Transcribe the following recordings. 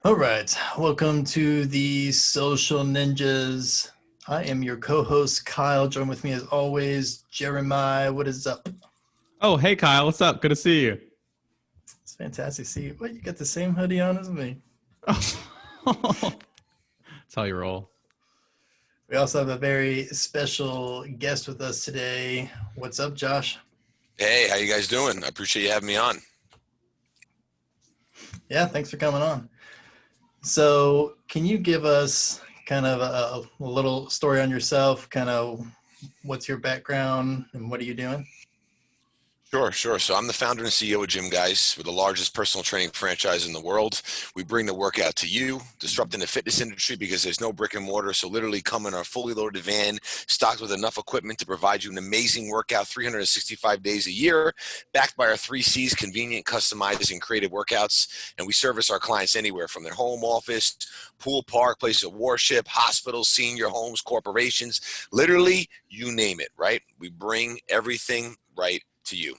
All right, welcome to the Social Ninjas. I am your co-host Kyle. Join with me as always, Jeremiah. What is up? Oh, hey Kyle, what's up? Good to see you. It's fantastic to see you. What, you got the same hoodie on as me? Oh, that's how you roll. We also have a very special guest with us today. What's up, Josh? Hey, how you guys doing? I appreciate you having me on. Yeah, thanks for coming on. So, can you give us kind of a little story on yourself? Kind of what's your background and what are you doing? Sure. So I'm the founder and CEO of GYMGUYS. We're the largest personal training franchise in the world. We bring the workout to you, disrupting the fitness industry because there's no brick and mortar. So literally come in our fully loaded van, stocked with enough equipment to provide you an amazing workout 365 days a year, backed by our 3 Cs, convenient, customized, and creative workouts. And we service our clients anywhere from their home office, pool, park, place of worship, hospitals, senior homes, corporations, literally you name it, right? We bring everything right to you.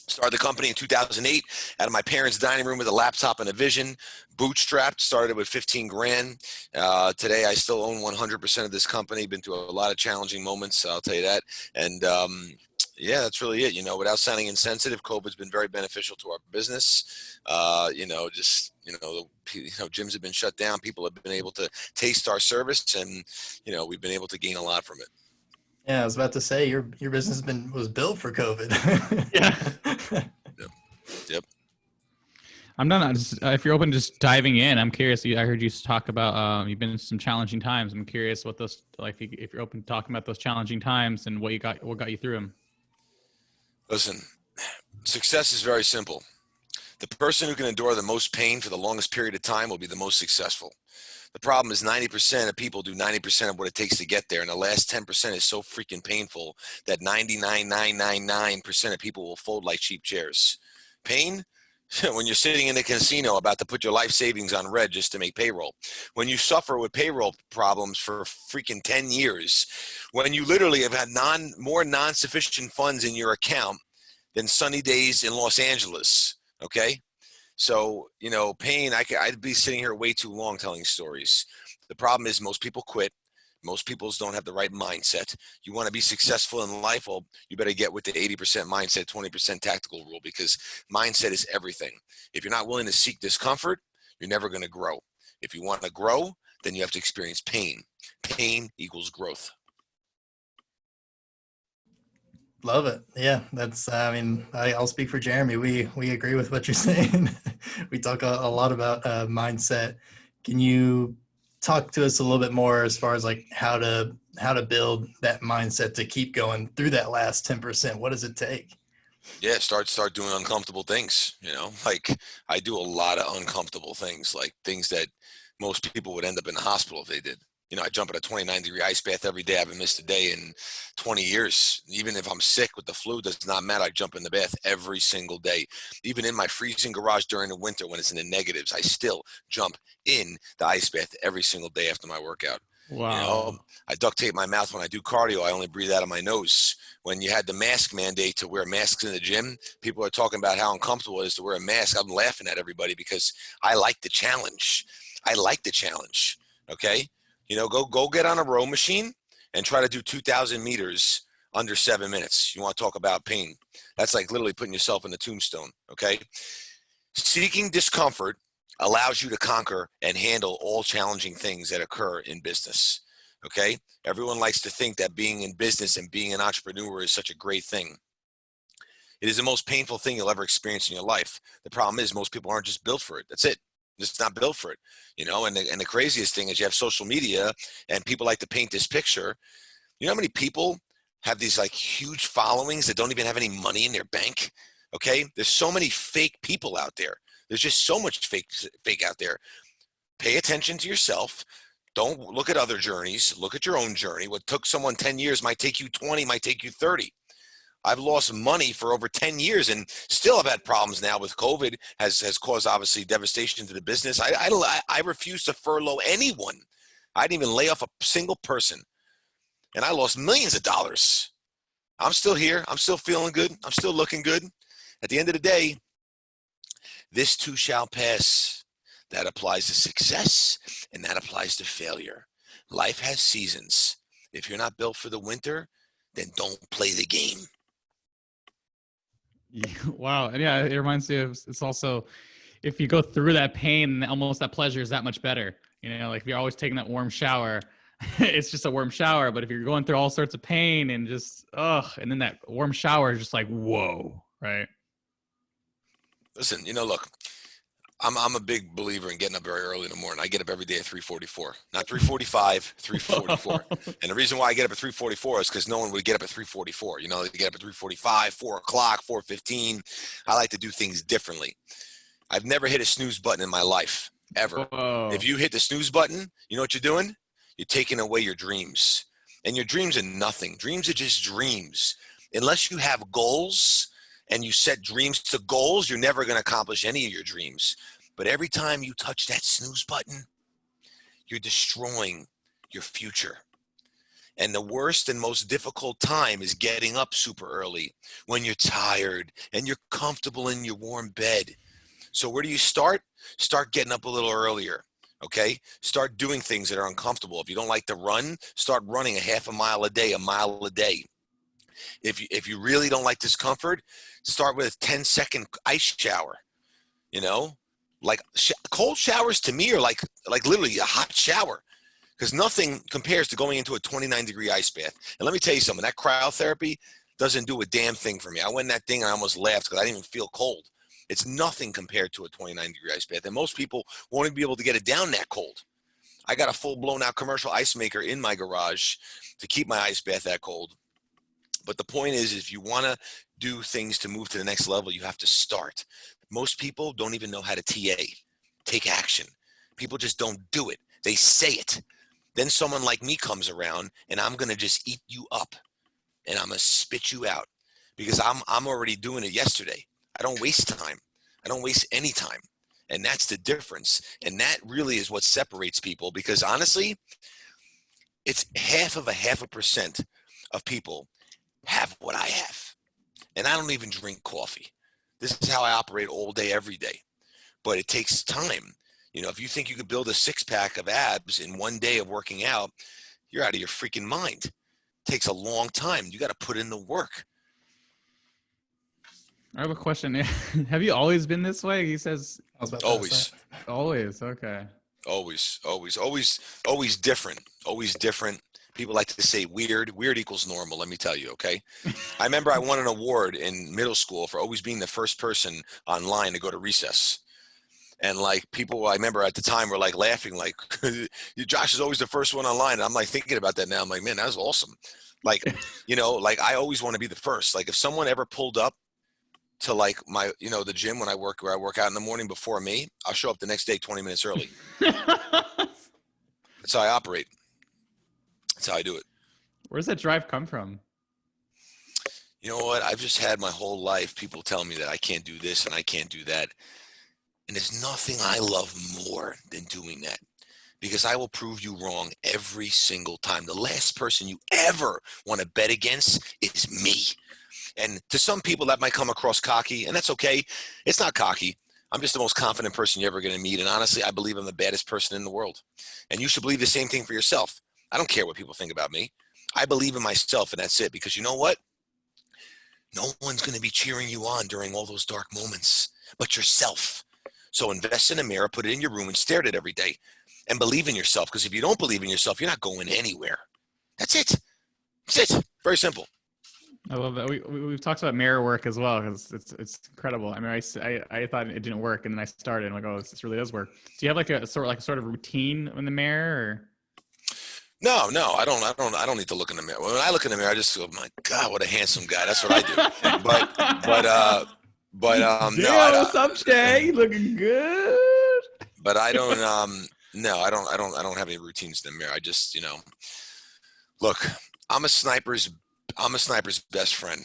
Started the company in 2008 out of my parents' dining room with a laptop and a vision. Bootstrapped, started with 15 grand. Today, I still own 100% of this company. Been through a lot of challenging moments, I'll tell you that. And yeah, that's really it. Without sounding insensitive, COVID's been very beneficial to our business. Gyms have been shut down. People have been able to taste our service, and we've been able to gain a lot from it. Yeah, I was about to say your business was built for COVID. Yeah. Yep. Yep. I'm not just, if you're open to just diving in, I'm curious. I heard you talk about you've been in some challenging times. I'm curious what those like if you're open to talking about those challenging times and what got you through them. Listen, success is very simple. The person who can endure the most pain for the longest period of time will be the most successful. The problem is 90% of people do 90% of what it takes to get there, and the last 10% is so freaking painful that 99.999% of people will fold like cheap chairs. Pain? When you're sitting in a casino about to put your life savings on red just to make payroll. When you suffer with payroll problems for freaking 10 years. When you literally have had more non-sufficient funds in your account than sunny days in Los Angeles. Okay? So, pain, I'd be sitting here way too long telling stories. The problem is most people quit. Most people don't have the right mindset. You want to be successful in life? Well, you better get with the 80% mindset, 20% tactical rule, because mindset is everything. If you're not willing to seek discomfort, you're never going to grow. If you want to grow, then you have to experience pain. Pain equals growth. Love it. Yeah, that's. I'll speak for Jeremy. We agree with what you're saying. We talk a lot about mindset. Can you talk to us a little bit more as far as like how to build that mindset to keep going through that last 10%? What does it take? Yeah, start doing uncomfortable things. Like I do a lot of uncomfortable things, like things that most people would end up in the hospital if they did. I jump in a 29-degree ice bath every day. I haven't missed a day in 20 years. Even if I'm sick with the flu, does not matter. I jump in the bath every single day. Even in my freezing garage during the winter when it's in the negatives, I still jump in the ice bath every single day after my workout. Wow. I duct tape my mouth when I do cardio. I only breathe out of my nose. When you had the mask mandate to wear masks in the gym, people are talking about how uncomfortable it is to wear a mask. I'm laughing at everybody because I like the challenge. I like the challenge. Okay. Go get on a row machine and try to do 2,000 meters under 7 minutes. You want to talk about pain. That's like literally putting yourself in the tombstone. Okay. Seeking discomfort allows you to conquer and handle all challenging things that occur in business. Okay. Everyone likes to think that being in business and being an entrepreneur is such a great thing. It is the most painful thing you'll ever experience in your life. The problem is most people aren't just built for it. That's it. Just not built for it, and the craziest thing is you have social media and people like to paint this picture. You know how many people have these like huge followings that don't even have any money in their bank? Okay. There's so many fake people out there. There's just so much fake out there. Pay attention to yourself. Don't look at other journeys. Look at your own journey. What took someone 10 years might take you 20, might take you 30. I've lost money for over 10 years and still have had problems now with COVID has caused obviously devastation to the business. I refuse to furlough anyone. I didn't even lay off a single person and I lost millions of dollars. I'm still here. I'm still feeling good. I'm still looking good. At the end of the day, this too shall pass. That applies to success, and that applies to failure. Life has seasons. If you're not built for the winter, then don't play the game. Yeah, wow. And yeah, it reminds me of, it's also, if you go through that pain, almost that pleasure is that much better. You know, like if you're always taking that warm shower, it's just a warm shower. But if you're going through all sorts of pain and just, and then that warm shower is just like, whoa, right? Listen, look, I'm a big believer in getting up very early in the morning. I get up every day at 3:44, not 3:45, 3:44. And the reason why I get up at 3:44 is because no one would get up at 3:44. They get up at 3:45, 4 o'clock, 4:15. I like to do things differently. I've never hit a snooze button in my life, ever. Whoa. If you hit the snooze button, you know what you're doing? You're taking away your dreams. And your dreams are nothing. Dreams are just dreams. Unless you have goals and you set dreams to goals, you're never going to accomplish any of your dreams. But every time you touch that snooze button, you're destroying your future. And the worst and most difficult time is getting up super early when you're tired and you're comfortable in your warm bed. So where do you start? Start getting up a little earlier, okay? Start doing things that are uncomfortable. If you don't like to run, start running a half a mile a day, a mile a day. If you really don't like discomfort, start with a 10-second ice shower, Like cold showers to me are like literally a hot shower, because nothing compares to going into a 29-degree ice bath. And let me tell you something, that cryotherapy doesn't do a damn thing for me. I went in that thing and I almost laughed because I didn't even feel cold. It's nothing compared to a 29-degree ice bath. And most people won't even be able to get it down that cold. I got a full blown out commercial ice maker in my garage to keep my ice bath that cold. But the point is, if you want to do things to move to the next level, you have to start. Most people don't even know how to take action. People just don't do it. They say it. Then someone like me comes around and I'm going to just eat you up and I'm going to spit you out because I'm already doing it yesterday. I don't waste time. I don't waste any time. And that's the difference. And that really is what separates people, because honestly, it's 0.5% of people have what I have. And I don't even drink coffee. This is how I operate all day, every day. But it takes time. If you think you could build a 6-pack of abs in one day of working out, you're out of your freaking mind. It takes a long time. You got to put in the work. I have a question. Have you always been this way? He says always. Always. Okay. Always different. Always different. People like to say weird. Weird equals normal. Let me tell you. Okay. I remember I won an award in middle school for always being the first person online to go to recess. And like people, I remember at the time were like laughing, like Josh is always the first one online. And I'm like thinking about that now. I'm like, man, that was awesome. Like, like I always want to be the first. Like if someone ever pulled up to like my, the gym where I work out in the morning before me, I'll show up the next day 20 minutes early. That's how I operate. That's how I do it. Where does that drive come from? You know what? I've just had my whole life people tell me that I can't do this and I can't do that. And there's nothing I love more than doing that, because I will prove you wrong every single time. The last person you ever want to bet against is me. And to some people that might come across cocky, and that's okay. It's not cocky. I'm just the most confident person you're ever going to meet. And honestly, I believe I'm the baddest person in the world. And you should believe the same thing for yourself. I don't care what people think about me. I believe in myself, and that's it. Because you know what? No one's going to be cheering you on during all those dark moments but yourself. So invest in a mirror, put it in your room, and stare at it every day. And believe in yourself. Because if you don't believe in yourself, you're not going anywhere. That's it. That's it. Very simple. I love that. We've talked about mirror work as well, because it's incredible. I mean, I thought it didn't work, and then I started. And I'm like, oh, this really does work. Do you have like a sort of routine in the mirror? Or? No, I don't need to look in the mirror. When I look in the mirror, I just go, my God, what a handsome guy. That's what I do. But no, what's up, Jay? Looking good. But I don't. No, I don't have any routines in the mirror. I just, look. I'm a sniper's best friend,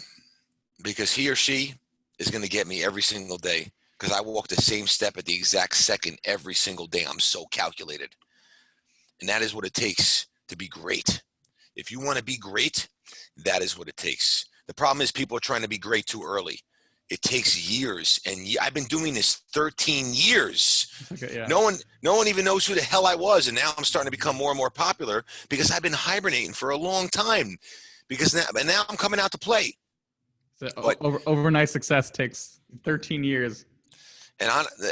because he or she is going to get me every single day, because I walk the same step at the exact second every single day. I'm so calculated. And that is what it takes to be great. If you want to be great, that is what it takes. The problem is people are trying to be great too early. It takes years, and I've been doing this 13 years. Okay, yeah. No one even knows who the hell I was, and now I'm starting to become more and more popular because I've been hibernating for a long time. Because now I'm coming out to play. So But overnight success takes 13 years. and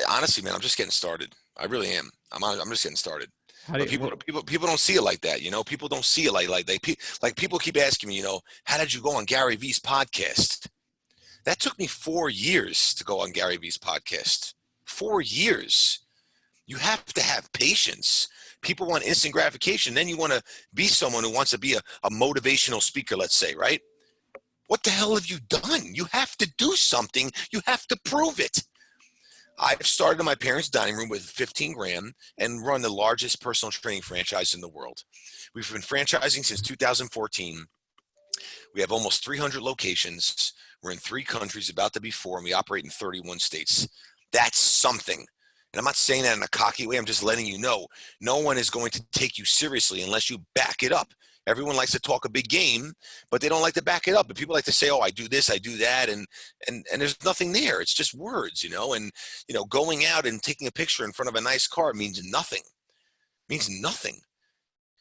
honestly, man, I'm just getting started. I really am. I'm just getting started. How do But you, people don't see it like that, you know. People don't see it like people keep asking me, you know, how did you go on Gary Vee's podcast? That took me 4 years to go on Gary Vee's podcast. 4 years. You have to have patience. People want instant gratification. Then you want to be someone who wants to be a motivational speaker, let's say, right? What the hell have you done? You have to do something. You have to prove it. I've started in my parents' dining room with 15 grand and run the largest personal training franchise in the world. We've been franchising since 2014. We have almost 300 locations. We're in 3 countries, about to be 4, and we operate in 31 states. That's something. And I'm not saying that in a cocky way. I'm just letting you know, no one is going to take you seriously unless you back it up. Everyone likes to talk a big game, but they don't like to back it up. But people like to say, oh, I do this, I do that. And there's nothing there. It's just words, you know, and, you know, going out and taking a picture in front of a nice car means nothing. It means nothing.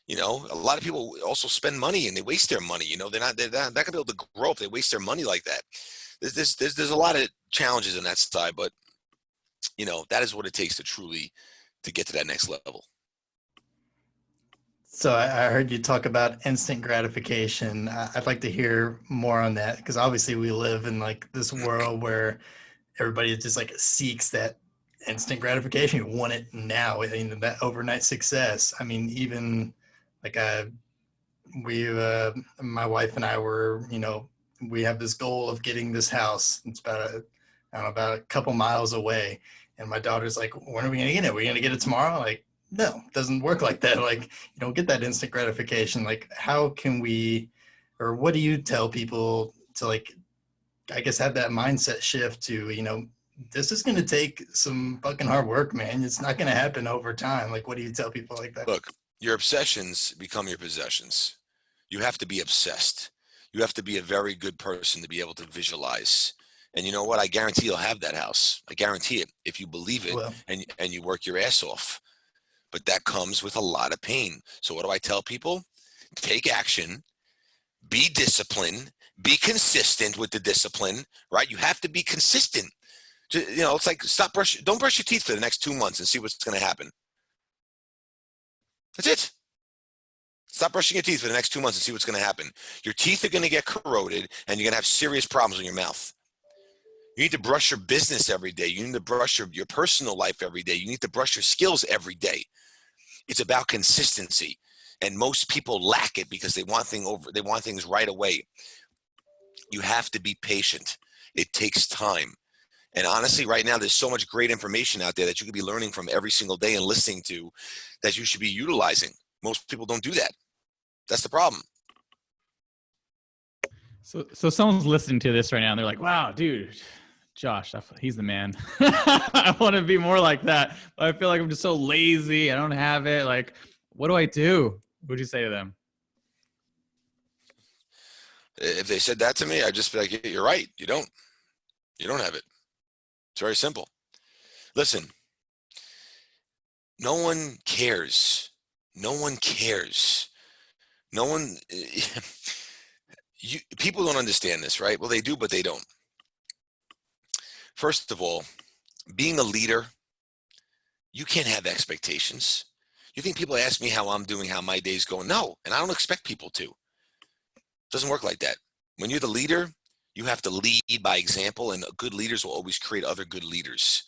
You know, a lot of people also spend money and they waste their money. You know, they're not going to be able to grow if they waste their money like that. There's a lot of challenges on that side, but you know, that is what it takes to truly to get to that next level. So I heard you talk about instant gratification. I'd like to hear more on that because obviously we live in like this world where everybody just like seeks that instant gratification. You want it now. I mean, that overnight success. I mean, even like my wife and I were, you know, we have this goal of getting this house. It's about a couple miles away. And my daughter's like, when are we going to get it? Are we going to get it tomorrow? Like, no, it doesn't work like that. Like, you don't get that instant gratification. Like, how can we, or what do you tell people to like, I guess, have that mindset shift to, you know, this is going to take some fucking hard work, man. It's not going to happen over time. Like, what do you tell people like that? Look, your obsessions become your possessions. You have to be obsessed. You have to be a very good person to be able to visualize. And you know what? I guarantee you'll have that house. I guarantee it if you believe it and you work your ass off. But that comes with a lot of pain. So what do I tell people? Take action, be disciplined, be consistent with the discipline, right? You have to be consistent. You know, it's like don't brush your teeth for the next 2 months and see what's going to happen. That's it. Stop brushing your teeth for the next 2 months and see what's going to happen. Your teeth are going to get corroded and you're going to have serious problems in your mouth. You need to brush your business every day. You need to brush your personal life every day. You need to brush your skills every day. It's about consistency. And most people lack it because they want things right away. You have to be patient. It takes time. And honestly, right now, there's so much great information out there that you could be learning from every single day and listening to that you should be utilizing. Most people don't do that. That's the problem. So someone's listening to this right now and they're like, wow, dude, Josh, he's the man. I want to be more like that. But I feel like I'm just so lazy. I don't have it. Like, what do I do? What would you say to them? If they said that to me, I'd just be like, you're right. You don't have it. It's very simple. Listen, no one cares. No one cares. No one, people don't understand this, right? Well, they do, but they don't. First of all, being a leader, you can't have expectations. You think people ask me how I'm doing, how my day's going? No, and I don't expect people to. It doesn't work like that. When you're the leader, you have to lead by example, and good leaders will always create other good leaders.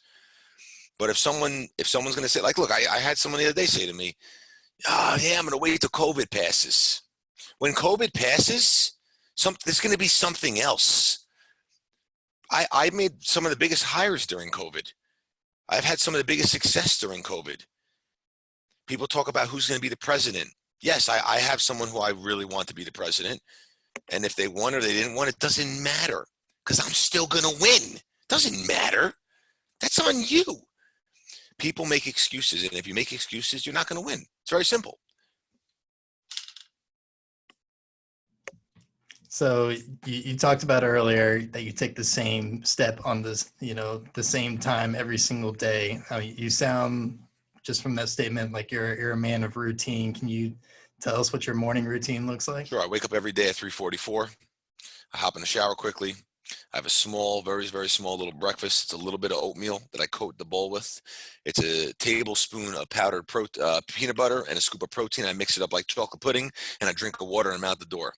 But if someone's going to say, like, look, I had someone the other day say to me, oh, yeah, I'm going to wait till COVID passes. When COVID passes, there's going to be something else. I made some of the biggest hires during COVID. I've had some of the biggest success during COVID. People talk about who's going to be the president. Yes, I have someone who I really want to be the president. And if they won or they didn't want, it doesn't matter because I'm still going to win. It doesn't matter. That's on you. People make excuses. And if you make excuses, you're not going to win. It's very simple. So you talked about earlier that you take the same step on this, you know, the same time every single day. I mean, you sound just from that statement like you're a man of routine. Can you tell us what your morning routine looks like? Sure. I wake up every day at 3:44. I hop in the shower quickly. I have a small, very, very small little breakfast. It's a little bit of oatmeal that I coat the bowl with. It's a tablespoon of powdered peanut butter and a scoop of protein. I mix it up like chocolate pudding, and I drink of water and I'm out the door.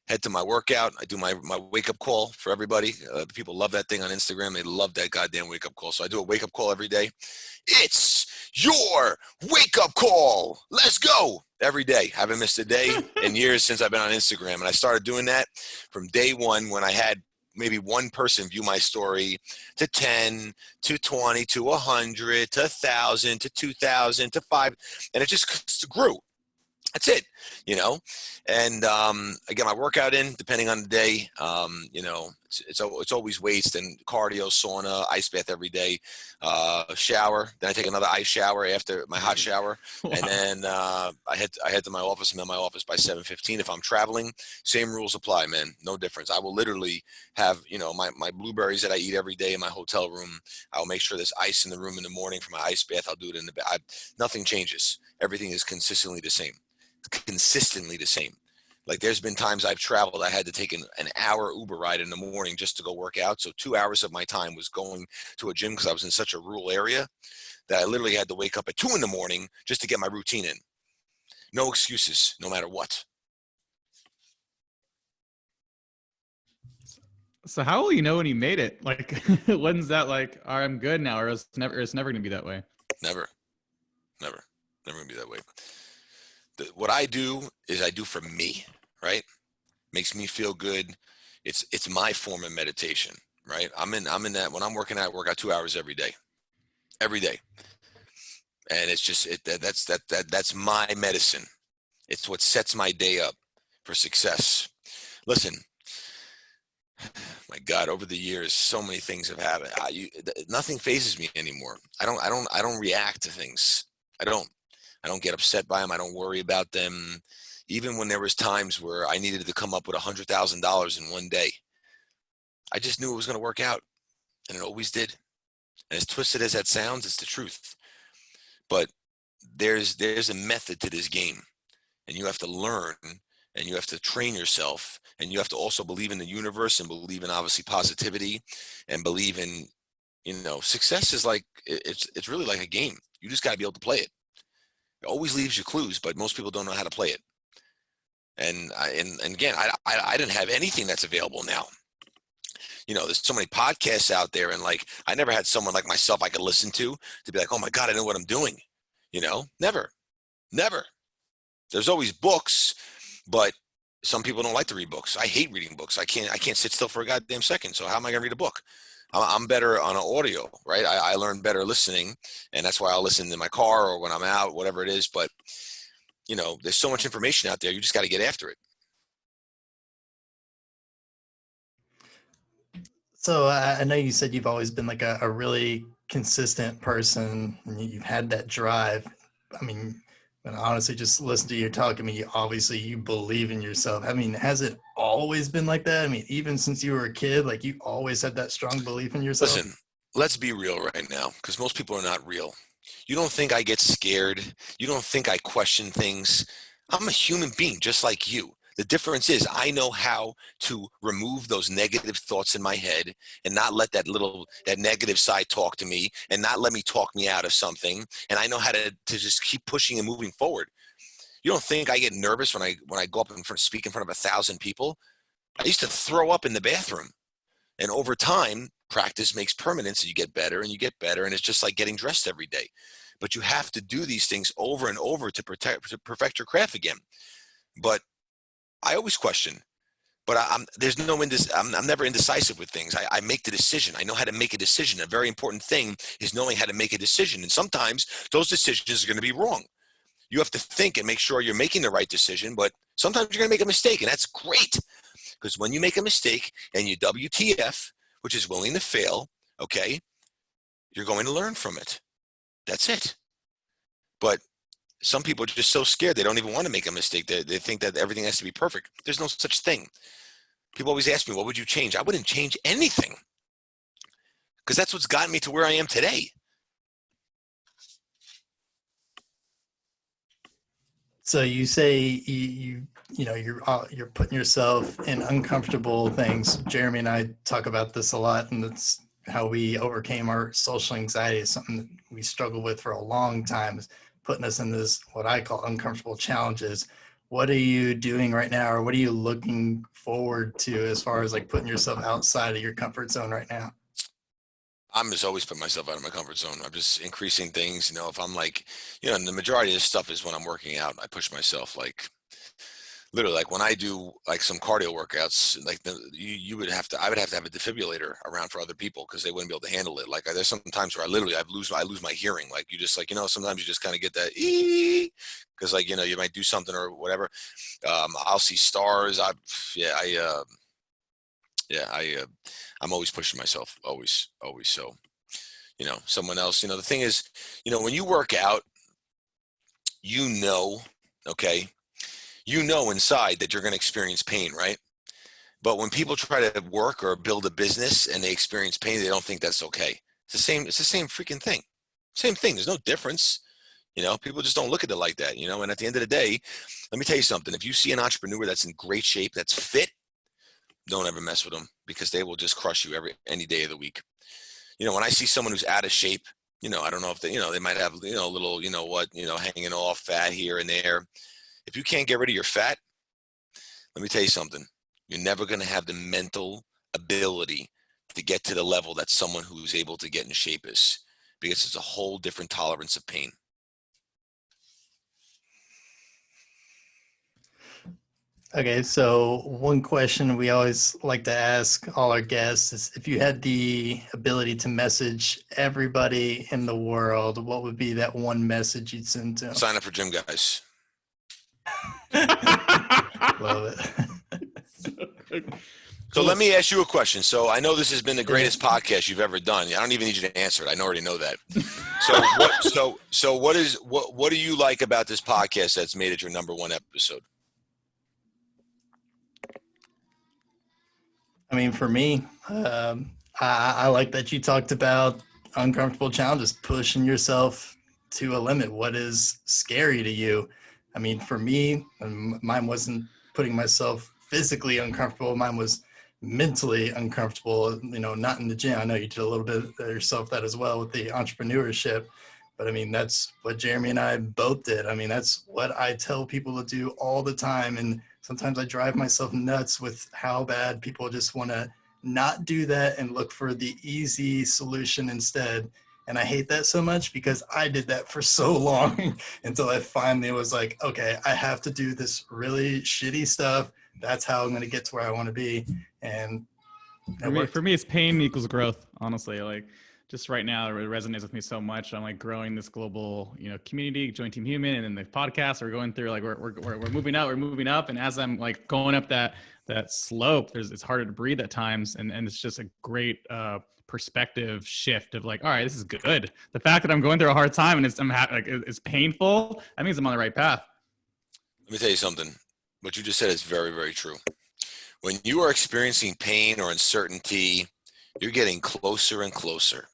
Head to my workout. I do my wake up call for everybody. People love that thing on Instagram. They love that goddamn wake up call. So I do a wake up call every day. It's your wake up call. Let's go every day. Haven't missed a day in years since I've been on Instagram. And I started doing that from day one when I had maybe one person view my story, to 10, to 20, to 100, to 1,000, to 2,000, to 5. And it just grew. That's it, you know, and I get my workout in depending on the day. You know, it's always weights and cardio, sauna, ice bath every day, shower. Then I take another ice shower after my hot shower, Wow. and then I head to my office. I'm in my office by 7:15. If I'm traveling, same rules apply, man. No difference. I will literally have, you know, my blueberries that I eat every day in my hotel room. I'll make sure there's ice in the room in the morning for my ice bath. I'll do it in the bed. Nothing changes. Everything is consistently the same. Like there's been times I've traveled, I had to take an hour Uber ride in the morning just to go work out. So 2 hours of my time was going to a gym because I was in such a rural area that I literally had to wake up at 2 in the morning just to get my routine in. No excuses, no matter what. So how will you know when you made it? Like, when's that like, all right, I'm good now, or it's never gonna be that way? Never gonna be that way. What I do is I do for me, right? Makes me feel good. It's my form of meditation, right? I'm in that when I'm working out, I work out 2 hours every day, and it's just that's my medicine. It's what sets my day up for success. Listen, my God, over the years, so many things have happened. Nothing phases me anymore. I don't react to things. I don't get upset by them. I don't worry about them. Even when there was times where I needed to come up with $100,000 in one day, I just knew it was going to work out, and it always did. And as twisted as that sounds, it's the truth. But there's a method to this game, and you have to learn, and you have to train yourself, and you have to also believe in the universe, and believe in obviously positivity, and believe in, you know, success is like it's really like a game. You just got to be able to play it. It always leaves you clues, but most people don't know how to play it. And again, I didn't have anything that's available now. You know, there's so many podcasts out there, and like I never had someone like myself I could listen to be like, oh my God, I know what I'm doing. You know, never. There's always books, but some people don't like to read books. I hate reading books. I can't sit still for a goddamn second. So how am I gonna read a book? I'm better on an audio, right? I learn better listening, and that's why I'll listen in my car or when I'm out, whatever it is. But you know, there's so much information out there. You just got to get after it. So I know you said you've always been like a really consistent person, and you've had that drive. I mean, and honestly, just listen to you talk. I mean, obviously you believe in yourself. I mean, has it always been like that? I mean, even since you were a kid, like you always had that strong belief in yourself? Listen, let's be real right now, because most people are not real. You don't think I get scared. You don't think I question things. I'm a human being just like you. The difference is I know how to remove those negative thoughts in my head and not let that negative side talk to me and not let me talk me out of something. And I know how to just keep pushing and moving forward. You don't think I get nervous when I go up and speak in front of 1,000 people? I used to throw up in the bathroom. And over time, practice makes permanence, and you get better and you get better. And it's just like getting dressed every day. But you have to do these things over and over to perfect your craft again. But I always question. But I'm never indecisive with things. I make the decision. I know how to make a decision. A very important thing is knowing how to make a decision. And sometimes those decisions are going to be wrong. You have to think and make sure you're making the right decision. But sometimes you're going to make a mistake, and that's great. Because when you make a mistake and you WTF, which is willing to fail, okay, you're going to learn from it. That's it. But some people are just so scared they don't even want to make a mistake. They think that everything has to be perfect. There's no such thing. People always ask me, what would you change? I wouldn't change anything, because that's what's gotten me to where I am today. So you say you're putting yourself in uncomfortable things. Jeremy and I talk about this a lot, and that's how we overcame our social anxiety. Is something that we struggled with for a long time, is putting us in this what I call uncomfortable challenges. What are you doing right now, or what are you looking forward to as far as like putting yourself outside of your comfort zone right now? I'm just always putting myself out of my comfort zone. I'm just increasing things. If I'm like, and the majority of this stuff is when I'm working out, I push myself, like literally, like when I do like some cardio workouts, like I would have to have a defibrillator around for other people, because they wouldn't be able to handle it. Like there's some times where I lose my hearing. Like you just like, sometimes you just kind of get that, because like, you might do something or whatever. I'll see stars. I'm always pushing myself, always. So, someone else, the thing is, when you work out, okay, inside that you're going to experience pain, right? But when people try to work or build a business and they experience pain, they don't think that's okay. It's the same freaking thing. Same thing. There's no difference. People just don't look at it like that, and at the end of the day, let me tell you something. If you see an entrepreneur that's in great shape, that's fit, don't ever mess with them, because they will just crush you any day of the week. When I see someone who's out of shape, I don't know if they might have, a little, hanging off fat here and there. If you can't get rid of your fat, let me tell you something. You're never going to have the mental ability to get to the level that someone who's able to get in shape is, because it's a whole different tolerance of pain. Okay, so one question we always like to ask all our guests is, if you had the ability to message everybody in the world, what would be that one message you'd send to them? Sign up for Gym Guys. Love it. So let me ask you a question. So I know this has been the greatest podcast you've ever done. I don't even need you to answer it. I already know that. So what do you like about this podcast that's made it your number one episode? I mean, for me, I like that you talked about uncomfortable challenges, pushing yourself to a limit. What is scary to you? I mean, for me, mine wasn't putting myself physically uncomfortable. Mine was mentally uncomfortable, not in the gym. I know you did a little bit of yourself that as well with the entrepreneurship, but I mean, that's what Jeremy and I both did. I mean, that's what I tell people to do all the time. And sometimes I drive myself nuts with how bad people just want to not do that and look for the easy solution instead. And I hate that so much, because I did that for so long until I finally was like, okay, I have to do this really shitty stuff. That's how I'm going to get to where I want to be. And for me, it's pain equals growth. Honestly, like just right now, it resonates with me so much. I'm like growing this global, community, Join Team Human, and then the podcast. We're going through like we're moving up, and as I'm like going up that slope, it's harder to breathe at times, and it's just a great perspective shift of like, all right, this is good. The fact that I'm going through a hard time and it's painful, that means I'm on the right path. Let me tell you something. What you just said is very, very true. When you are experiencing pain or uncertainty, you're getting closer and closer.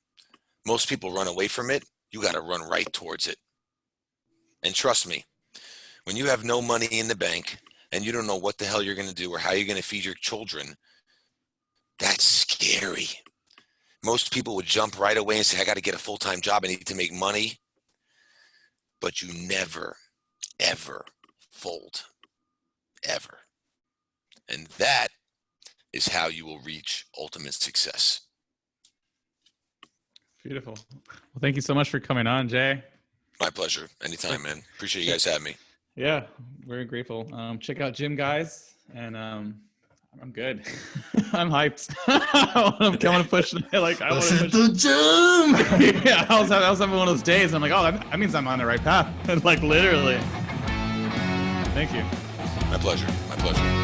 Most people run away from it. You got to run right towards it. And trust me, when you have no money in the bank and you don't know what the hell you're going to do or how you're going to feed your children, that's scary. Most people would jump right away and say, I got to get a full-time job. I need to make money. But you never, ever fold. Ever. And that is how you will reach ultimate success. Beautiful. Well, thank you so much for coming on, Jay. My pleasure. Anytime, man. Appreciate you guys having me. Yeah, very grateful. Check out GYMGUYS, and I'm good. I'm hyped. I want to push. Like I want to push the gym. Yeah, I was having one of those days. I'm like, oh, that means I'm on the right path. Like literally. Thank you. My pleasure. My pleasure.